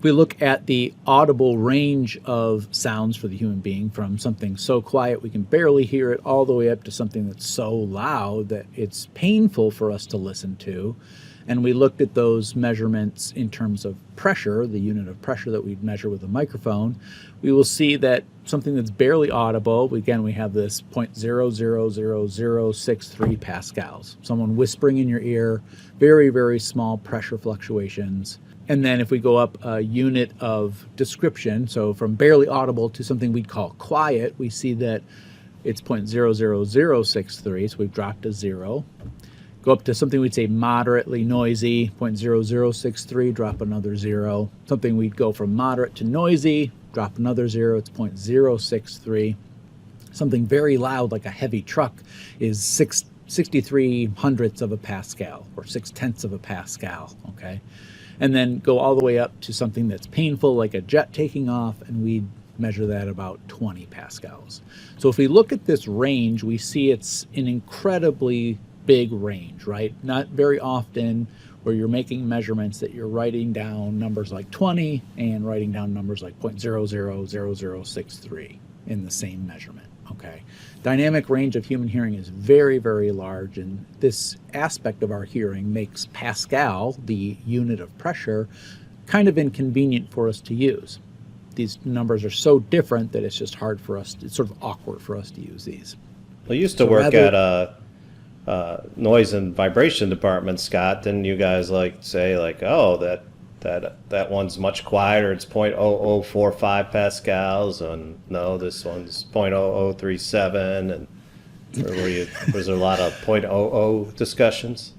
If we look at the audible range of sounds for the human being, from something so quiet we can barely hear it all the way up to something that's so loud that it's painful for us to listen to, and we looked at those measurements in terms of pressure, the unit of pressure that we'd measure with a microphone, we will see that something that's barely audible, again, we have this 0.000063 pascals. Someone whispering in your ear, very, very small pressure fluctuations. And then if we go up a unit of description, so from barely audible to something we'd call quiet, we see that it's 0.00063, so we've dropped a 0. Go up to something we'd say moderately noisy, 0.0063, drop another 0. Something we'd go from moderate to noisy, drop another 0, it's 0.063. Something very loud like a heavy truck is 63 hundredths of a pascal, or 6/10 of a pascal, okay? And then go all the way up to something that's painful like a jet taking off, and we'd measure that about 20 pascals. So if we look at this range, we see it's an incredibly big range, right? Not very often where you're making measurements that you're writing down numbers like 20 and writing down numbers like 0.000063 in the same measurement, okay? Dynamic range of human hearing is very, very large, and this aspect of our hearing makes Pascal, the unit of pressure, kind of inconvenient for us to use. These numbers are so different that it's just hard for us, it's sort of awkward for us to use these. Well, you used to work at a noise and vibration department, Scott. Didn't you guys say oh, that one's much quieter, it's 0.0045 pascals, and no, this one's 0.0037, and was there a lot of 0.00 discussions?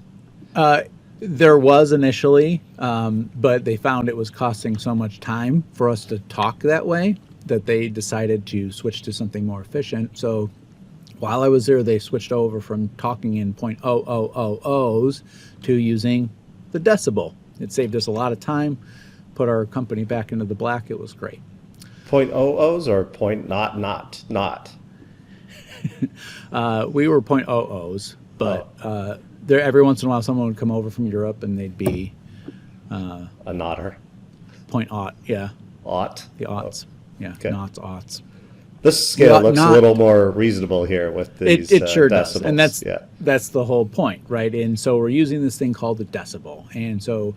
There was initially, but they found it was costing so much time for us to talk that way that they decided to switch to something more efficient. So while I was there, they switched over from talking in 0.0000s to using the decibel. It saved us a lot of time, put our company back into the black. It was great. 0.00s or point not? We were 0.00s, but there every once in a while someone would come over from Europe and they'd be a notter. 0.0, yeah. Aught? The aughts. Yeah, okay. Knots, aughts. This scale looks a little more reasonable here with these it sure decibels. does, and that's the whole point, right? And so we're using this thing called the decibel, and so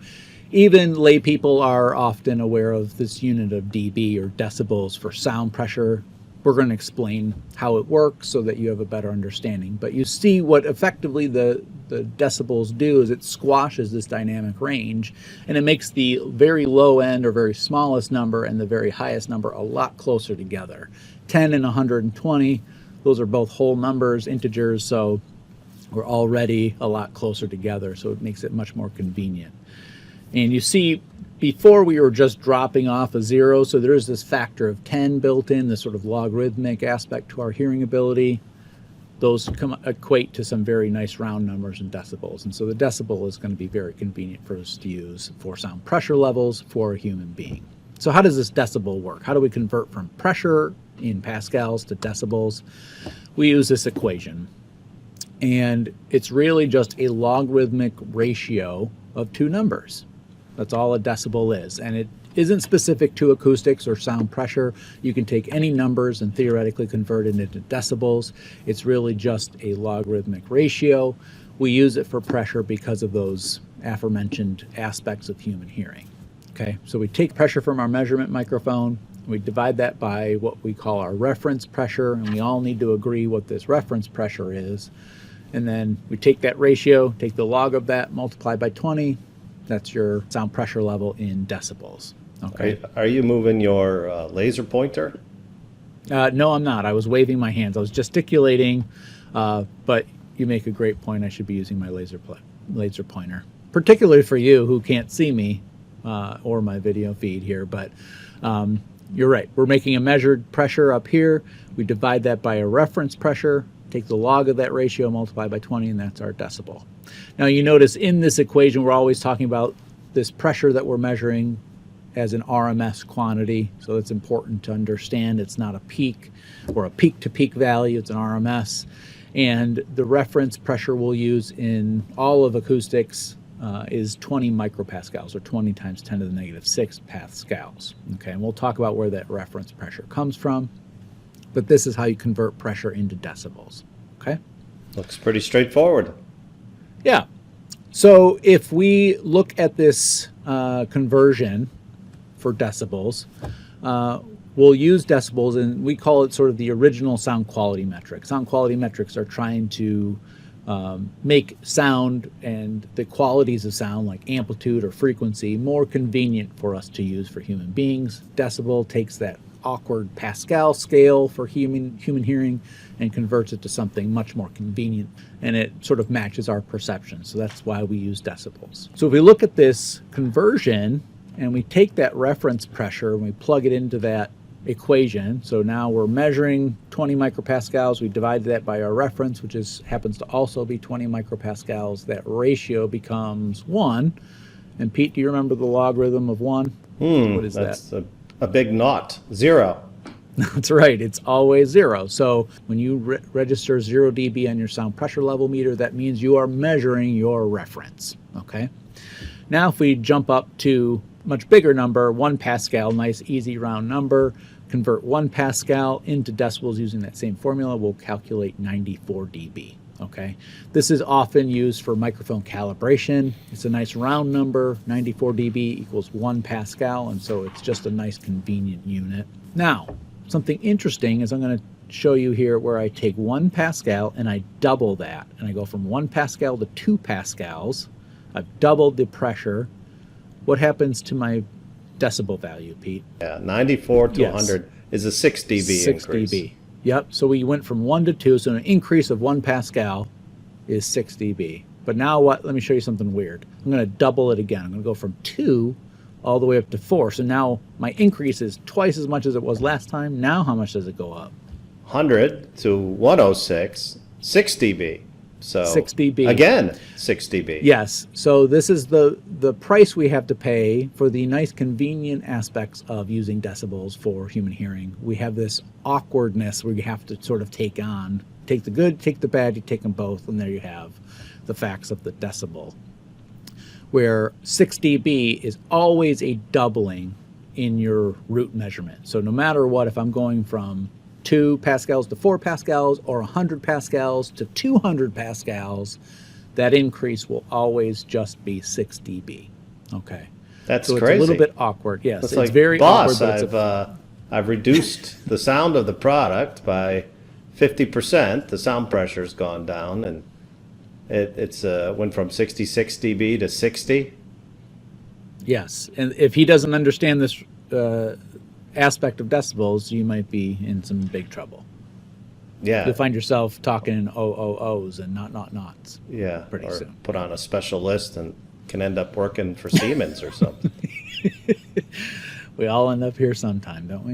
even lay people are often aware of this unit of dB or decibels for sound pressure. We're going to explain how it works so that you have a better understanding. But you see what effectively the decibels do is it squashes this dynamic range, and it makes the very low end or very smallest number and the very highest number a lot closer together. 10 and 120, those are both whole numbers, integers, so we're already a lot closer together, so it makes it much more convenient. And you see, before we were just dropping off a 0, so there's this factor of 10 built in, this sort of logarithmic aspect to our hearing ability. Those equate to some very nice round numbers in decibels, and so the decibel is going to be very convenient for us to use for sound pressure levels for a human being. So how does this decibel work? How do we convert from pressure in pascals to decibels? We use this equation, and it's really just a logarithmic ratio of two numbers. That's all a decibel is, and it isn't specific to acoustics or sound pressure. You can take any numbers and theoretically convert it into decibels. It's really just a logarithmic ratio. We use it for pressure because of those aforementioned aspects of human hearing. Okay, so we take pressure from our measurement microphone, we divide that by what we call our reference pressure, and we all need to agree what this reference pressure is. And then we take that ratio, take the log of that, multiply by 20. That's your sound pressure level in decibels. Okay. Are you moving your laser pointer? No, I'm not. I was waving my hands. I was gesticulating, but you make a great point. I should be using my laser pointer, particularly for you who can't see me or my video feed here. But you're right. We're making a measured pressure up here. We divide that by a reference pressure, take the log of that ratio, multiply by 20, and that's our decibel. Now you notice in this equation we're always talking about this pressure that we're measuring as an RMS quantity, so it's important to understand it's not a peak or a peak-to-peak value, it's an RMS. And the reference pressure we'll use in all of acoustics is 20 micropascals, or 20 times 10 to the negative 6 pascals. Okay, and we'll talk about where that reference pressure comes from, but this is how you convert pressure into decibels. Okay? Looks pretty straightforward. Yeah. So if we look at this conversion for decibels, we'll use decibels, and we call it sort of the original sound quality metric. Sound quality metrics are trying to make sound and the qualities of sound, like amplitude or frequency, more convenient for us to use for human beings. Decibel takes that awkward Pascal scale for human hearing and converts it to something much more convenient, and it sort of matches our perception. So that's why we use decibels. So if we look at this conversion and we take that reference pressure and we plug it into that equation, so now we're measuring 20 micropascals, we divided that by our reference, which happens to also be 20 micropascals. That ratio becomes 1. And Pete, do you remember the logarithm of 1? What is that? That's a big naught. 0. That's right, it's always 0. So when you register 0 dB on your sound pressure level meter, that means you are measuring your reference. Okay. Now if we jump up to a much bigger number, 1 Pascal, nice easy round number, convert 1 Pascal into decibels using that same formula, we'll calculate 94 dB. Okay, this is often used for microphone calibration. It's a nice round number. 94 dB equals 1 Pascal, and so it's just a nice convenient unit. Now, something interesting is I'm going to show you here where I take 1 Pascal and I double that, and I go from 1 Pascal to 2 Pascals. I've doubled the pressure. What happens to my decibel value, Pete? Yeah, 94 to Yes. 100 is a 6 dB 6 increase. dB. Yep, so we went from 1 to 2, so an increase of 1 Pascal is 6 dB. But now what? Let me show you something weird. I'm going to double it again. I'm going to go from 2 all the way up to 4. So now my increase is twice as much as it was last time. Now how much does it go up? 100 to 106, 6 dB. So 6 dB. Again, 6 dB. Yes, so this is the price we have to pay for the nice convenient aspects of using decibels for human hearing. We have this awkwardness where you have to sort of take the good, take the bad, you take them both, and there you have the facts of the decibel. Where 6 dB is always a doubling in your root measurement. So no matter what, if I'm going from 2 Pascals to 4 Pascals or 100 Pascals to 200 Pascals, that increase will always just be 6 dB. Okay. That's so crazy. It's a little bit awkward. Yes, It's it's like, very boss, awkward. But I've reduced the sound of the product by 50%. The sound pressure's gone down, and it's went from 66 dB to 60. yes, and if he doesn't understand this aspect of decibels, you might be in some big trouble. Yeah. You'll find yourself talking in OOOs and nots. Yeah. pretty or soon. put on a special list and can end up working for Siemens or something. We all end up here sometime, don't we?